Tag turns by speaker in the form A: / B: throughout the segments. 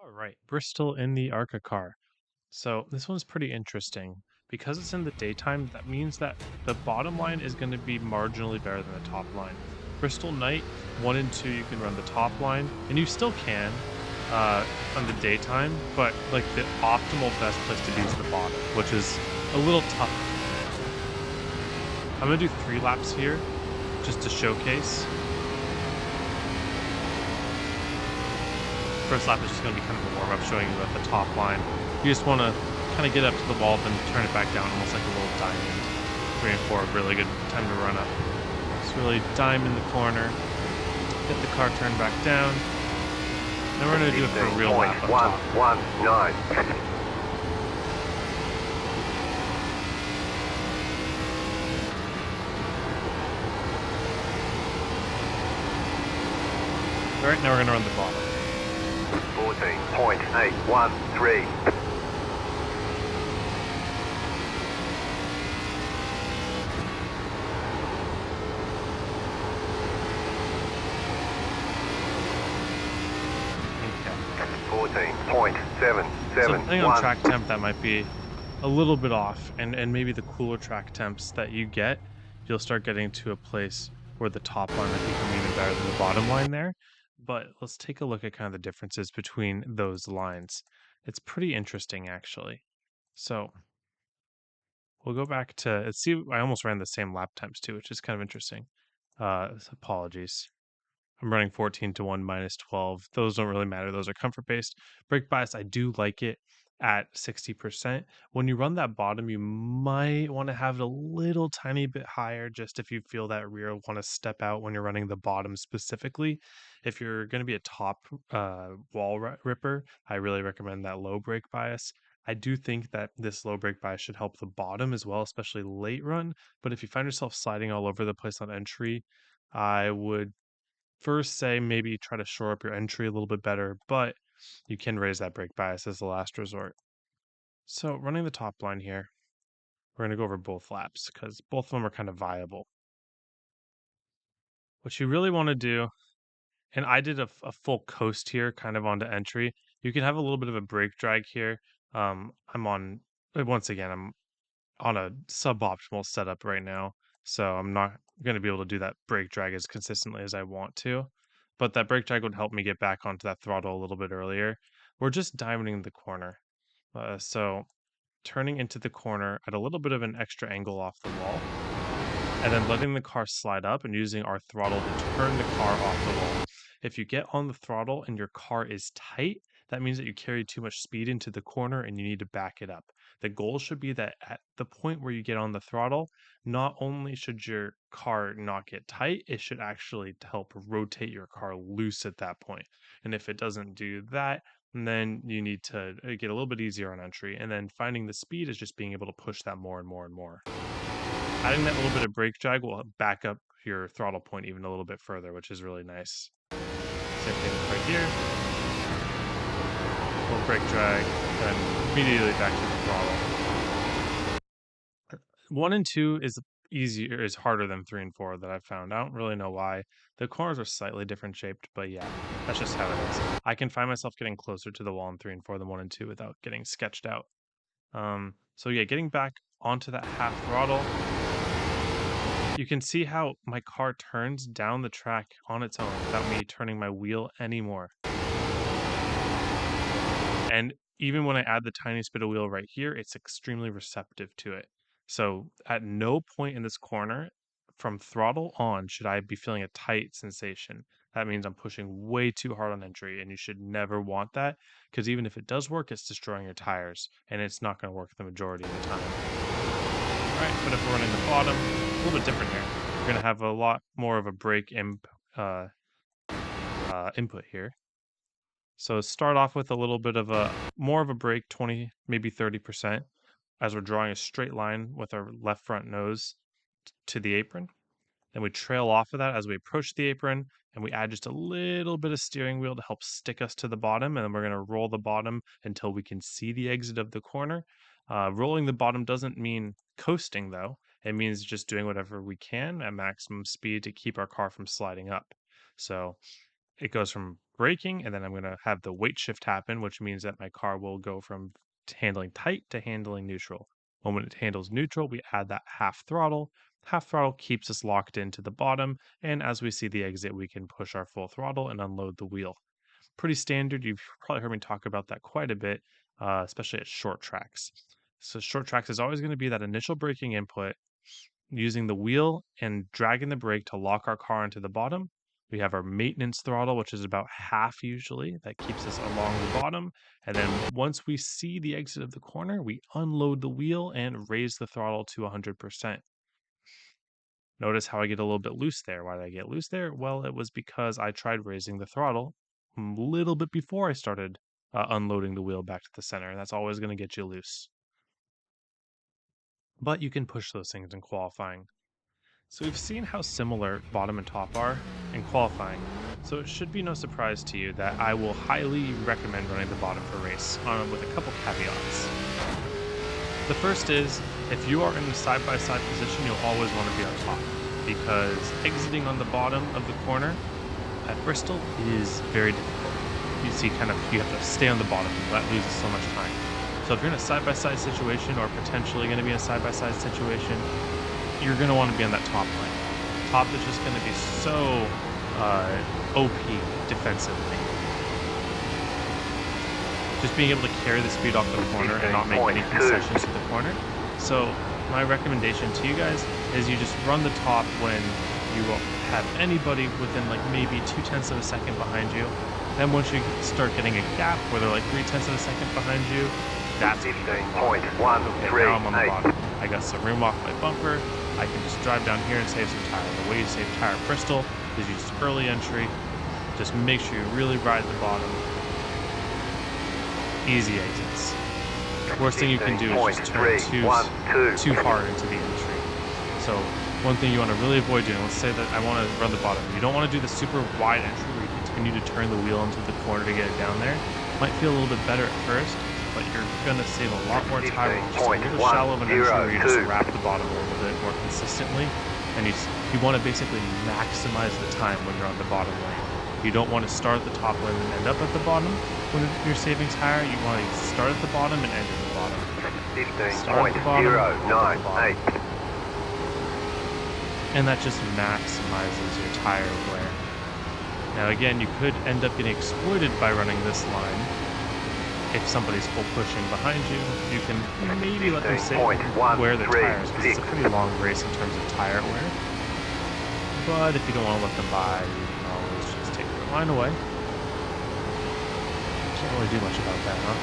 A: All right, Bristol in the ARCA car. So this one's pretty interesting. Because it's in the daytime, that means that the bottom line is going to be marginally better than the top line. Bristol night, 1 and 2, you can run the top line, and you still can on the daytime, but like the optimal best place to be is the bottom, which is a little tougher. I'm going to do 3 laps here just to showcase. First lap is just going to be kind of a warm-up showing you at the top line. You just want to kind of get up to the wall, then turn it back down, almost like a little diamond. 3 and 4, really good time to run up. Just really dime in the corner, get the car turned back down. Then we're going to do it for a real lap up top.
B: 119.
A: All right, now we're going to run the bottom.
B: 14.813.
A: Okay.
B: 14.771.
A: So depending on track temp, that might be a little bit off, and maybe the cooler track temps that you get, you'll start getting to a place where the top line might become even better than the bottom line there. But let's take a look at kind of the differences between those lines. It's pretty interesting, actually. So we'll go back to, let's see, I almost ran the same lap times too, which is kind of interesting. Apologies. I'm running 14 to 1 minus 12. Those don't really matter. Those are comfort based. Brake bias, I do like it at 60%. When you run that bottom, you might want to have it a little tiny bit higher just if you feel that rear want to step out when you're running the bottom specifically. If you're going to be a top ripper, I really recommend that low brake bias. I do think that this low brake bias should help the bottom as well, especially late run. But if you find yourself sliding all over the place on entry, I would first say maybe try to shore up your entry a little bit better, but you can raise that brake bias as the last resort. So running the top line here, we're going to go over both laps because both of them are kind of viable. What you really want to do, and I did a full coast here kind of onto entry. You can have a little bit of a brake drag here. I'm on, once again, I'm on a suboptimal setup right now, so I'm not going to be able to do that brake drag as consistently as I want to. But that brake drag would help me get back onto that throttle a little bit earlier. We're just diamonding the corner. So turning into the corner at a little bit of an extra angle off the wall, and then letting the car slide up and using our throttle to turn the car off the wall. If you get on the throttle and your car is tight, that means that you carry too much speed into the corner and you need to back it up. The goal should be that at the point where you get on the throttle, not only should your car not get tight, it should actually help rotate your car loose at that point. And if it doesn't do that, then you need to get a little bit easier on entry. And then finding the speed is just being able to push that more and more and more. Adding that little bit of brake drag will back up your throttle point even a little bit further, which is really nice. Same thing right here. Little brake drag, then immediately back to the throttle. 1 and 2 is harder than 3 and 4 that I've found. I don't really know why. The corners are slightly different shaped, but yeah, that's just how it is. I can find myself getting closer to the wall in 3 and 4 than 1 and 2 without getting sketched out. So yeah, getting back onto that half throttle, you can see how my car turns down the track on its own without me turning my wheel anymore. And even when I add the tiniest bit of wheel right here, it's extremely receptive to it. So at no point in this corner from throttle on should I be feeling a tight sensation. That means I'm pushing way too hard on entry, and you should never want that because even if it does work, it's destroying your tires, and it's not going to work the majority of the time. All right, but if we're running the bottom, a little bit different here. We're going to have a lot more of a brake input here. So start off with a little bit of more of a brake, 20, maybe 30%, as we're drawing a straight line with our left front nose to the apron. Then we trail off of that as we approach the apron, and we add just a little bit of steering wheel to help stick us to the bottom, and then we're going to roll the bottom until we can see the exit of the corner. Rolling the bottom doesn't mean coasting, though. It means just doing whatever we can at maximum speed to keep our car from sliding up. So it goes from braking, and then I'm going to have the weight shift happen, which means that my car will go from handling tight to handling neutral. When it handles neutral, we add that half throttle. Half throttle keeps us locked into the bottom, and as we see the exit, we can push our full throttle and unload the wheel. Pretty standard. You've probably heard me talk about that quite a bit, especially at short tracks. So short tracks is always going to be that initial braking input using the wheel and dragging the brake to lock our car into the bottom. We have our maintenance throttle, which is about half usually, that keeps us along the bottom. And then once we see the exit of the corner, we unload the wheel and raise the throttle to 100%. Notice how I get a little bit loose there. Why did I get loose there? Well, it was because I tried raising the throttle a little bit before I started unloading the wheel back to the center. And that's always going to get you loose. But you can push those things in qualifying. So we've seen how similar bottom and top are in qualifying, so it should be no surprise to you that I will highly recommend running the bottom for race with a couple caveats. The first is, if you are in a side-by-side position, you'll always want to be on top, because exiting on the bottom of the corner at Bristol is very difficult. You have to stay on the bottom, and that loses so much time. So if you're in a side-by-side situation, or potentially going to be in a side-by-side situation, you're going to want to be on that top lane. Top is just going to be so OP defensively. Just being able to carry the speed off the corner and not make any concessions to the corner. So my recommendation to you guys is you just run the top when you won't have anybody within like maybe 0.2 of a second behind you. Then once you start getting a gap where they're like 0.3 of a second behind you, that's
B: 15.138.
A: okay, now I'm on the bottom. I got some room off my bumper. I can just drive down here and save some tire. The way you save tire at Bristol is use early entry. Just make sure you really ride the bottom. Easy exits. Worst thing you can do is just turn too hard into the entry. So one thing you want to really avoid doing, let's say that I want to run the bottom. You don't want to do the super wide entry where you continue to turn the wheel into the corner to get it down there. Might feel a little bit better at first, but you're going to save a lot more time with just a little shallow of an entry where you just wrap the bottom a little bit more consistently. And you want to basically maximize the time when you're on the bottom lane. You don't want to start at the top lane and end up at the bottom when you're saving tire. You want to start at the bottom and end at the bottom. Start at the bottom, end at the bottom. And that just maximizes your tire wear. Now again, you could end up getting exploited by running this line. If somebody's full pushing behind you, you can maybe let them wear their tires, because it's a pretty long race in terms of tire wear. But if you don't want to let them by, you can always just take their line away. Can't really do much about that, huh?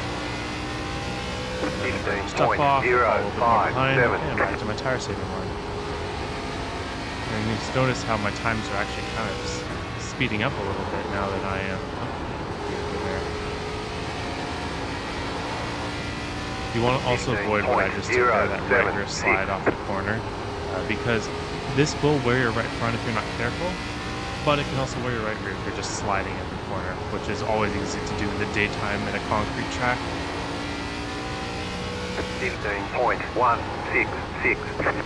A: Stuff off, fall a little bit more behind, and back to my tire saving line. And you just notice how my times are actually kind of speeding up a little bit now that I am there. You want to also avoid what I just did there, that right rear slide off the corner, because this will wear your right front if you're not careful, but it can also wear your right rear if you're just sliding at the corner, which is always easy to do in the daytime in a concrete track.
B: 15.166.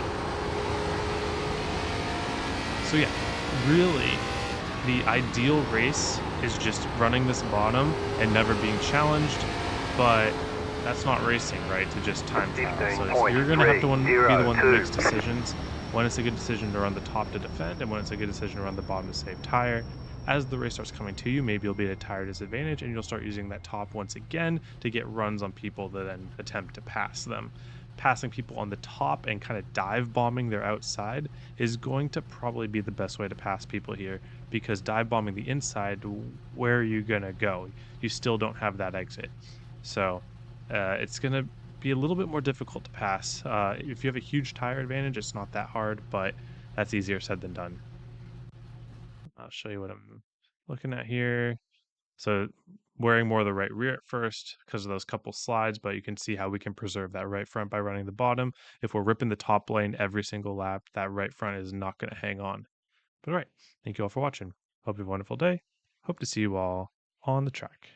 A: So yeah, really, the ideal race is just running this bottom and never being challenged, but that's not racing, right? To just time trial. So you're going to have to be the one that makes decisions when it's a good decision to run the top to defend and when it's a good decision to run the bottom to save tire. As the race starts coming to you, maybe you'll be at a tire disadvantage and you'll start using that top once again to get runs on people that then attempt to pass them. Passing people on the top and kind of dive bombing their outside is going to probably be the best way to pass people here, because dive bombing the inside, where are you going to go? You still don't have that exit. So it's going to be a little bit more difficult to pass. If you have a huge tire advantage, it's not that hard, but that's easier said than done. I'll show you what I'm looking at here. So wearing more of the right rear at first because of those couple slides, but you can see how we can preserve that right front by running the bottom. If we're ripping the top lane every single lap, that right front is not going to hang on. But all right, thank you all for watching. Hope you have a wonderful day. Hope to see you all on the track.